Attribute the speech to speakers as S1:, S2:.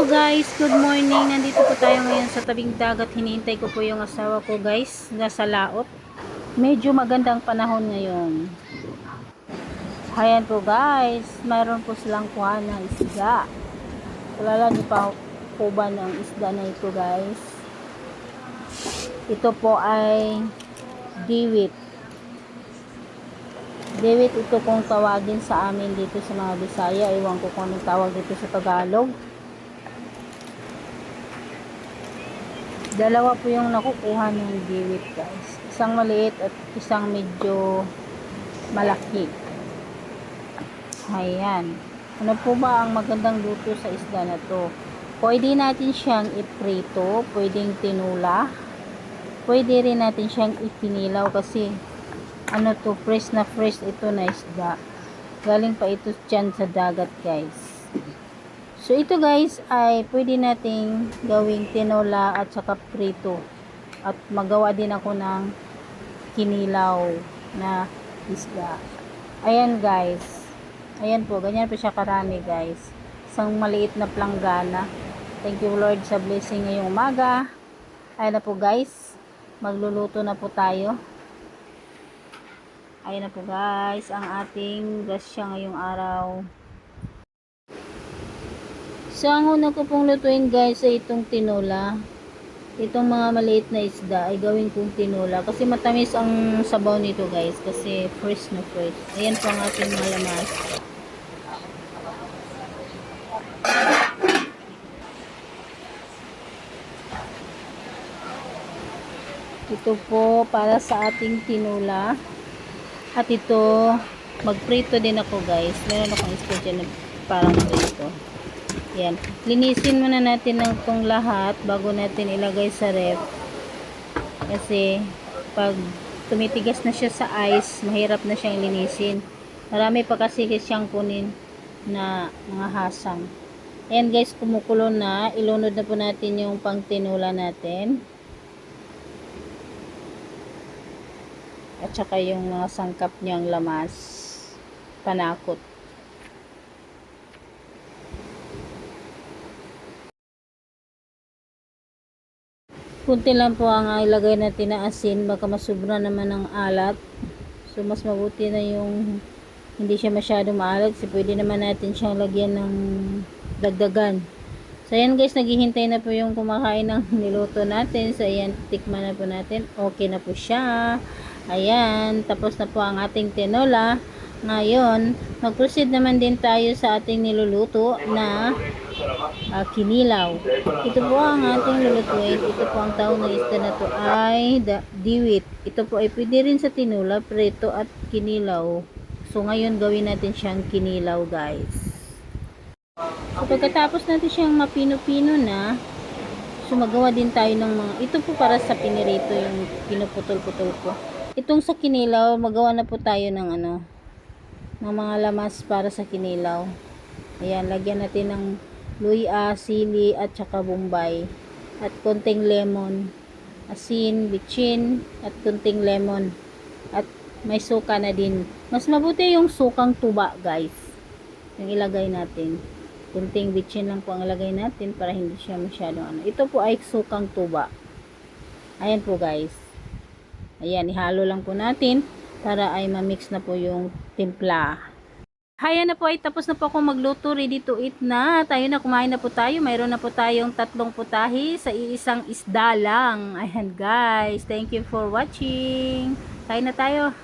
S1: Hello guys, good morning. Nandito po tayo ngayon sa tabing dagat. Hinihintay ko po yung asawa ko guys, nasa laot. Medyo magandang panahon ngayon. Ayan po guys, mayroon po silang kuha ng isda. Kilala niyo pa po ba ng isda na ito guys? Ito po ay diwit. Diwit ito kung tawagin sa amin dito sa mga Bisaya. Ewan ko kung anong tawag dito sa Tagalog. Dalawa po yung nakukuha ng diwit guys. Isang maliit at isang medyo malaki. Ayan. Ano po ba ang magandang luto sa isda na to? Pwede natin siyang iprito, pwedeng tinula. Pwede rin natin siyang ipinilaw kasi ano to, fresh na fresh ito na isda. Galing pa ito dyan sa dagat guys. So ito guys ay pwede nating gawing tinola at saka prito. At magawa din ako ng kinilaw na isda. Ayan guys. Ayan po, ganyan po siya karami guys. Isang maliit na planggana. Thank you Lord sa blessing ngayong umaga. Ayan na po guys. Magluluto na po tayo. Ayan na po guys ang ating gasya ngayong araw. So, ang una ko pong lutuin guys ay itong tinola. Itong mga maliit na isda ay gawin kong tinola. Kasi matamis ang sabaw nito guys. Kasi fresh na fresh. Ayan po ang ating mga lamas. Ito po para sa ating tinola. At ito, magprito din ako guys. Meron akong isda dyan na parang prito. Yan. Linisin muna natin ng itong lahat bago natin ilagay sa ref. Kasi pag tumitigas na siya sa ice, mahirap na siyang linisin. Marami pa kasi siyang kunin na mga hasang. Ayan guys, kumukulo na. Ilunod na po natin yung pang tinula natin. At saka yung mga sangkap niyang lamas. Panakot. Kunti lang po ang ilagay natin na asin, baka masubra naman ng alat. So mas mabuti na yung hindi siya masyadong maalat. So pwede naman natin siyang lagyan ng dagdagan. So ayan guys, naghihintay na po yung kumakain ng niluto natin. So ayan, tikman na po natin. Okay na po siya. Ayan, tapos na po ang ating tinola. Ngayon, mag-proceed naman din tayo sa ating niluluto na kinilaw. Ito po ang ating lulutuin. Ito po ang tawag na isda na to ay diwit. Ito po ay pwede rin sa tinula, prito at kinilaw. So ngayon gawin natin siyang kinilaw guys. So pagkatapos natin siyang mapino-pino na, so magawa din tayo ng mga, ito po para sa pinirito yung pinuputol-putol ko. Itong sa kinilaw, magawa na po tayo ng ano, ng mga lamas para sa kinilaw. Ayan, lagyan natin ng luya, sili at saka bombay at konting lemon, asin, bitchin at konting lemon at may suka na din. Mas mabuti yung sukang tuba guys yung ilagay natin. Konting bitchin lang po ang ilagay natin para hindi siya masyadong ano. Ito po ay sukang tuba. Ayan po guys. Ayan, ihalo lang po natin para ay ma-mix na po yung timpla. Ayan na po, ay tapos na po akong magluto. Ready to eat na. Tayo na, kumain na po tayo. Mayroon na po tayong 3 putahe sa iisang isda lang. Ayan guys. Thank you for watching. Kain na tayo.